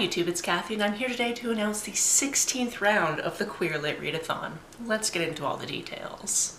YouTube, it's Kathy, and I'm here today to announce the 16th round of the Queer Lit Readathon. Let's get into all the details.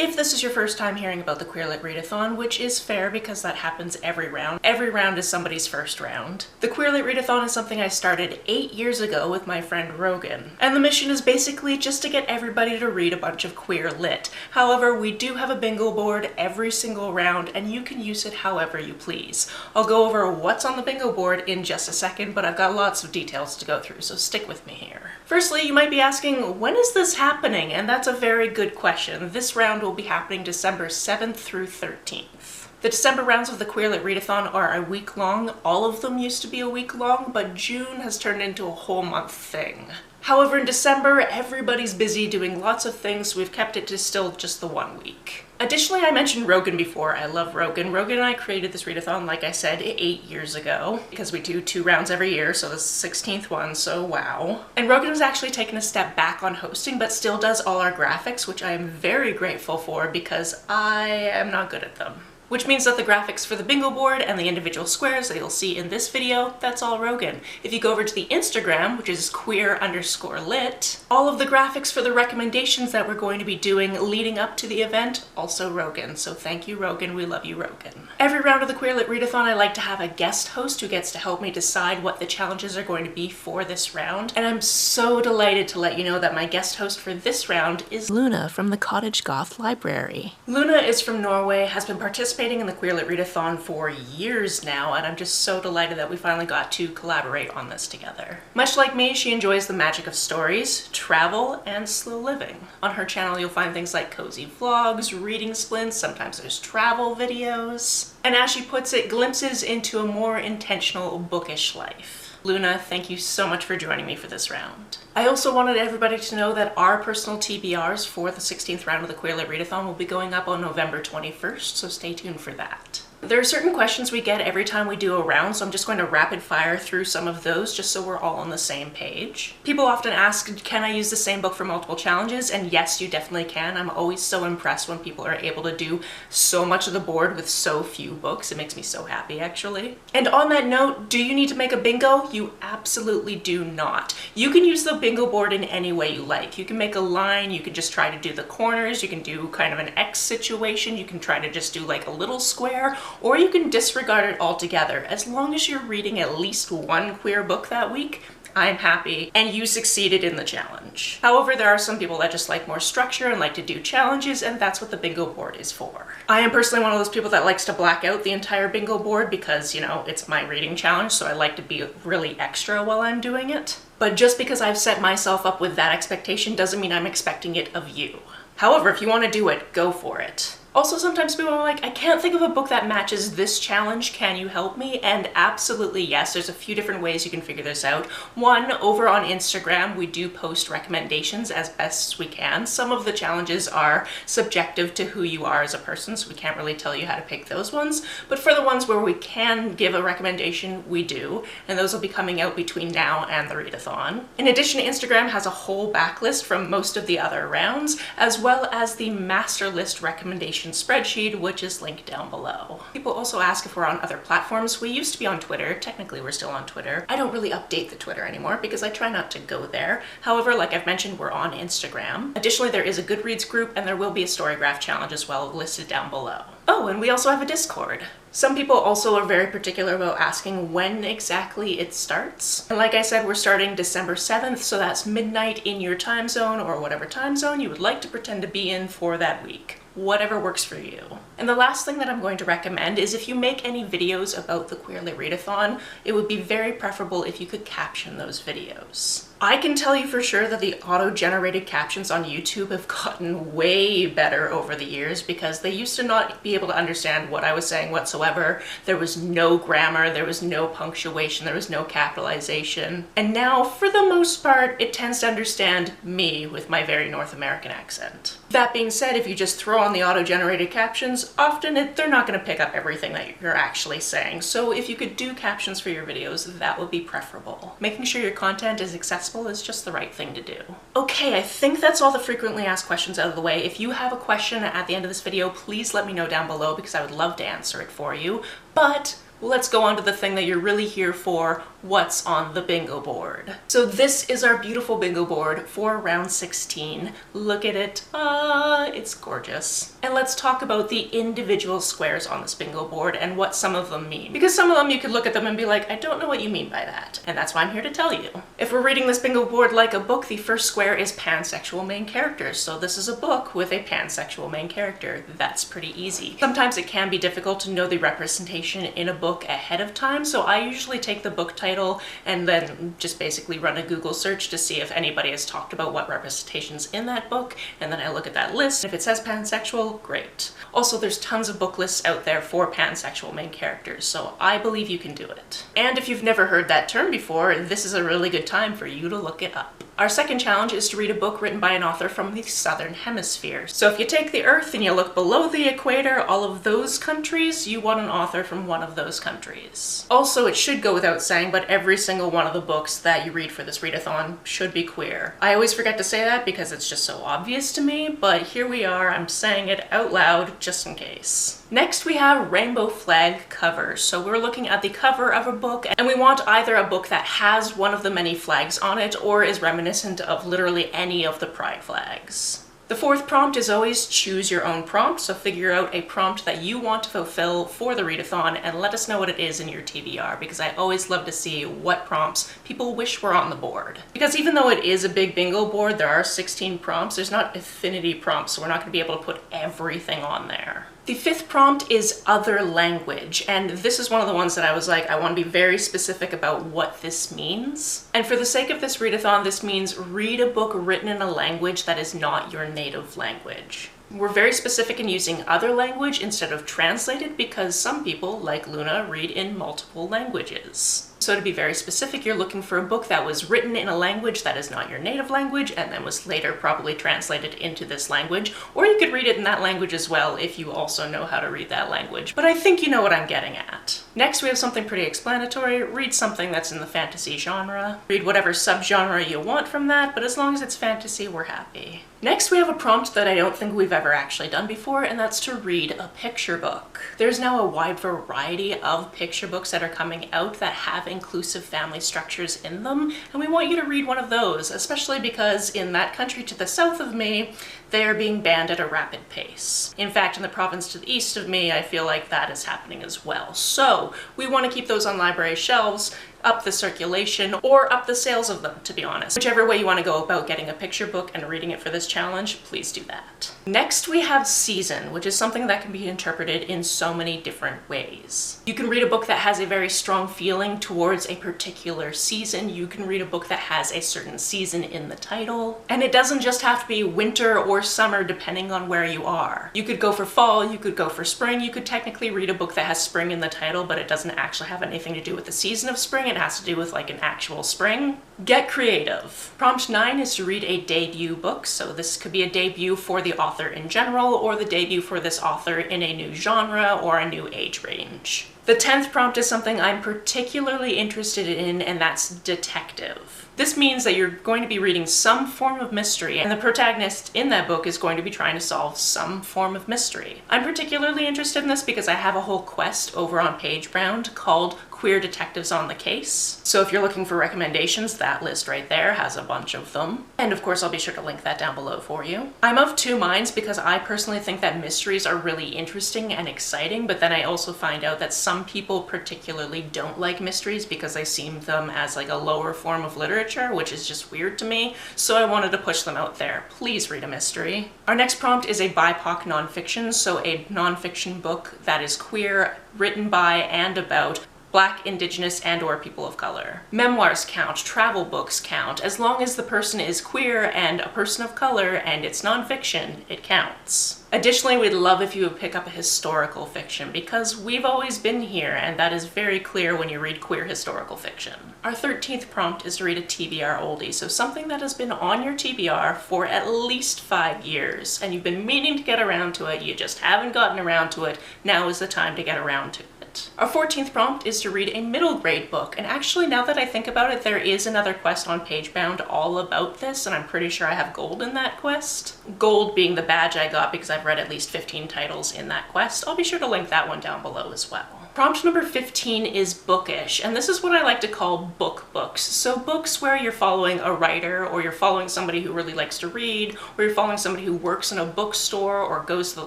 If this is your first time hearing about the Queer Lit Readathon, which is fair because that happens every round is somebody's first round. The Queer Lit Readathon is something I started 8 years ago with my friend Rogan. And the mission is basically just to get everybody to read a bunch of queer lit. However, we do have a bingo board every single round and you can use it however you please. I'll go over what's on the bingo board in just a second, but I've got lots of details to go through, so stick with me here. Firstly, you might be asking, when is this happening? And that's a very good question. This round will be happening December 7th through 13th. The December rounds of the Queer Lit Readathon are a week long. All of them used to be a week long, but June has turned into a whole month thing. However, in December, everybody's busy doing lots of things, so we've kept it to still just the 1 week. Additionally, I mentioned Rogan before. I love Rogan. Rogan and I created this readathon, like I said, 8 years ago, because we do 2 rounds every year, so this is the 16th one, so wow. And Rogan has actually taken a step back on hosting, but still does all our graphics, which I am very grateful for because I am not good at them. Which means that the graphics for the bingo board and the individual squares that you'll see in this video, that's all Rogan. If you go over to the Instagram, which is queer_lit, all of the graphics for the recommendations that we're going to be doing leading up to the event, also Rogan. So thank you, Rogan. We love you, Rogan. Every round of the Queer Lit Readathon, I like to have a guest host who gets to help me decide what the challenges are going to be for this round. And I'm so delighted to let you know that my guest host for this round is Luna from the Cottage Goth Library. Luna is from Norway, has been participating in the Queer Lit Readathon for years now, and I'm just so delighted that we finally got to collaborate on this together. Much like me, she enjoys the magic of stories, travel, and slow living. On her channel, you'll find things like cozy vlogs, reading splints, sometimes there's travel videos, and as she puts it, glimpses into a more intentional, bookish life. Luna, thank you so much for joining me for this round. I also wanted everybody to know that our personal TBRs for the 16th round of the Queer Lit Readathon will be going up on November 21st, so stay tuned for that. There are certain questions we get every time we do a round, so I'm just going to rapid fire through some of those just so we're all on the same page. People often ask, can I use the same book for multiple challenges? And yes, you definitely can. I'm always so impressed when people are able to do so much of the board with so few books. It makes me so happy, actually. And on that note, do you need to make a bingo? You absolutely do not. You can use the bingo board in any way you like. You can make a line, you can just try to do the corners, you can do kind of an X situation, you can try to just do like a little square, or you can disregard it altogether. As long as you're reading at least one queer book that week, I'm happy, and you succeeded in the challenge. However, there are some people that just like more structure and like to do challenges, and that's what the bingo board is for. I am personally one of those people that likes to black out the entire bingo board because, you know, it's my reading challenge, so I like to be really extra while I'm doing it. But just because I've set myself up with that expectation doesn't mean I'm expecting it of you. However, if you want to do it, go for it. Also, sometimes people are like, I can't think of a book that matches this challenge, can you help me? And absolutely yes, there's a few different ways you can figure this out. One, over on Instagram, we do post recommendations as best as we can. Some of the challenges are subjective to who you are as a person, so we can't really tell you how to pick those ones. But for the ones where we can give a recommendation, we do. And those will be coming out between now and the readathon. In addition, Instagram has a whole backlist from most of the other rounds, as well as the Masterlist recommendation spreadsheet, which is linked down below. People also ask if we're on other platforms. We used to be on Twitter. Technically, we're still on Twitter. I don't really update the Twitter anymore because I try not to go there. However, like I've mentioned, we're on Instagram. Additionally, there is a Goodreads group and there will be a Storygraph challenge as well listed down below. Oh, and we also have a Discord. Some people also are very particular about asking when exactly it starts. And like I said, we're starting December 7th, so that's midnight in your time zone or whatever time zone you would like to pretend to be in for that week. Whatever works for you. And the last thing that I'm going to recommend is if you make any videos about the Queer Lit Readathon, it would be very preferable if you could caption those videos. I can tell you for sure that the auto-generated captions on YouTube have gotten way better over the years because they used to not be able to understand what I was saying whatsoever. There was no grammar, there was no punctuation, there was no capitalization. And now, for the most part, it tends to understand me with my very North American accent. That being said, if you just throw on the auto-generated captions, often they're not going to pick up everything that you're actually saying. So if you could do captions for your videos, that would be preferable. Making sure your content is accessible accessible is just the right thing to do. Okay, I think that's all the frequently asked questions out of the way. If you have a question at the end of this video, please let me know down below because I would love to answer it for you. But let's go on to the thing that you're really here for, what's on the bingo board. So this is our beautiful bingo board for round 16. Look at it, it's gorgeous. And let's talk about the individual squares on this bingo board and what some of them mean. Because some of them you could look at them and be like, I don't know what you mean by that. And that's why I'm here to tell you. If we're reading this bingo board like a book, the first square is pansexual main characters. So this is a book with a pansexual main character. That's pretty easy. Sometimes it can be difficult to know the representation in a book ahead of time, so I usually take the book title and then just basically run a Google search to see if anybody has talked about what representations in that book, and then I look at that list. If it says pansexual, great. Also, there's tons of book lists out there for pansexual main characters, so I believe you can do it. And if you've never heard that term before, this is a really good time for you to look it up. Our second challenge is to read a book written by an author from the Southern Hemisphere. So if you take the Earth and you look below the equator, all of those countries, you want an author from one of those countries. Also, it should go without saying, but every single one of the books that you read for this readathon should be queer. I always forget to say that because it's just so obvious to me, but here we are, I'm saying it out loud just in case. Next we have rainbow flag covers. So we're looking at the cover of a book and we want either a book that has one of the many flags on it or is reminiscent of literally any of the pride flags. The fourth prompt is always choose your own prompt, so figure out a prompt that you want to fulfill for the readathon and let us know what it is in your TBR, because I always love to see what prompts people wish were on the board. Because even though it is a big bingo board, there are 16 prompts, there's not affinity prompts, so we're not going to be able to put everything on there. The fifth prompt is other language, and this is one of the ones that I was like, I want to be very specific about what this means. And for the sake of this readathon, this means read a book written in a language that is not your native language. We're very specific in using other language instead of translated because some people, like Luna, read in multiple languages. So to be very specific, you're looking for a book that was written in a language that is not your native language and then was later probably translated into this language, or you could read it in that language as well if you also know how to read that language. But I think you know what I'm getting at. Next, we have something pretty explanatory. Read something that's in the fantasy genre. Read whatever subgenre you want from that, but as long as it's fantasy, we're happy. Next, we have a prompt that I don't think we've ever actually done before, and that's to read a picture book. There's now a wide variety of picture books that are coming out that have inclusive family structures in them, and we want you to read one of those, especially because in that country to the south of me, they are being banned at a rapid pace. In fact, in the province to the east of me, I feel like that is happening as well. So we want to keep those on library shelves, up the circulation, or up the sales of them, to be honest. Whichever way you want to go about getting a picture book and reading it for this challenge, please do that. Next, we have season, which is something that can be interpreted in so many different ways. You can read a book that has a very strong feeling towards a particular season. You can read a book that has a certain season in the title. And it doesn't just have to be winter or summer depending on where you are. You could go for fall, you could go for spring, you could technically read a book that has spring in the title, but it doesn't actually have anything to do with the season of spring. It has to do with like an actual spring. Get creative. Prompt 9 is to read a debut book. So this could be a debut for the author in general, or the debut for this author in a new genre or a new age range. The 10th prompt is something I'm particularly interested in, and that's detective. This means that you're going to be reading some form of mystery, and the protagonist in that book is going to be trying to solve some form of mystery. I'm particularly interested in this because I have a whole quest over on PageBrown called Queer Detectives on the Case. So if you're looking for recommendations, that list right there has a bunch of them. And of course, I'll be sure to link that down below for you. I'm of two minds because I personally think that mysteries are really interesting and exciting, but then I also find out that some people particularly don't like mysteries because they see them as like a lower form of literature, which is just weird to me. So I wanted to push them out there. Please read a mystery. Our next prompt is a BIPOC nonfiction, so a nonfiction book that is queer, written by and about Black, Indigenous, and/or people of color. Memoirs count, travel books count. As long as the person is queer and a person of color and it's nonfiction, it counts. Additionally, we'd love if you would pick up a historical fiction because we've always been here, and that is very clear when you read queer historical fiction. Our 13th prompt is to read a TBR oldie, so something that has been on your TBR for at least 5 years, and you've been meaning to get around to it, you just haven't gotten around to it. Now is the time to get around to it. it. Our 14th prompt is to read a middle grade book, and actually now that I think about it, there is another quest on Pagebound all about this, and I'm pretty sure I have gold in that quest. Gold being the badge I got because I've read at least 15 titles in that quest. I'll be sure to link that one down below as well. Prompt number 15 is bookish, and this is what I like to call books. So books where you're following a writer, or you're following somebody who really likes to read, or you're following somebody who works in a bookstore or goes to the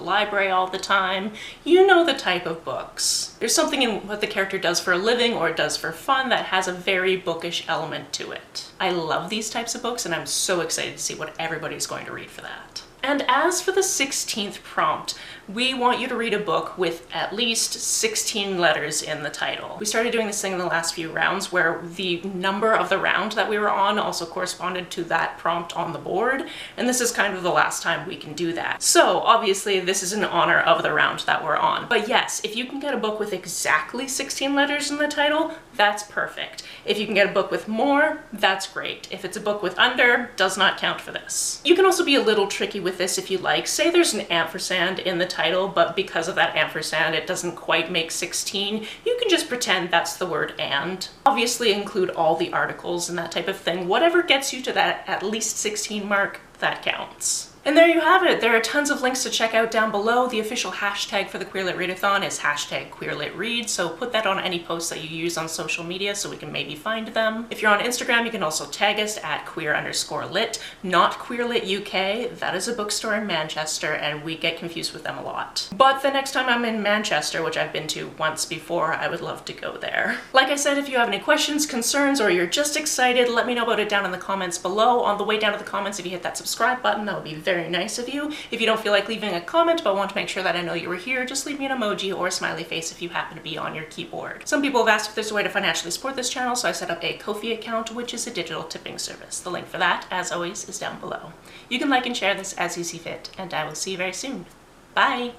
library all the time. You know the type of books. There's something in what the character does for a living or does for fun that has a very bookish element to it. I love these types of books, and I'm so excited to see what everybody's going to read for that. And as for the 16th prompt, we want you to read a book with at least 16 letters in the title. We started doing this thing in the last few rounds where the number of the round that we were on also corresponded to that prompt on the board, and this is kind of the last time we can do that. So obviously this is in honor of the round that we're on. But yes, if you can get a book with exactly 16 letters in the title, that's perfect. If you can get a book with more, that's great. If it's a book with under, does not count for this. You can also be a little tricky with this if you like. Say there's an ampersand in the title, but because of that ampersand it doesn't quite make 16, you can just pretend that's the word and. Obviously include all the articles and that type of thing. Whatever gets you to that at least 16 mark, that counts. And there you have it. There are tons of links to check out down below. The official hashtag for the Queer Lit Readathon is hashtag #QueerLitRead, so put that on any posts that you use on social media so we can maybe find them. If you're on Instagram, you can also tag us at @queer_lit, not QueerLit UK. That is a bookstore in Manchester, and we get confused with them a lot. But the next time I'm in Manchester, which I've been to once before, I would love to go there. Like I said, if you have any questions, concerns, or you're just excited, let me know about it down in the comments below. On the way down to the comments, if you hit that subscribe button, that would be very nice of you. If you don't feel like leaving a comment but want to make sure that I know you were here, just leave me an emoji or a smiley face if you happen to be on your keyboard. Some people have asked if there's a way to financially support this channel, so I set up a Ko-fi account, which is a digital tipping service. The link for that, as always, is down below. You can like and share this as you see fit, and I will see you very soon. Bye!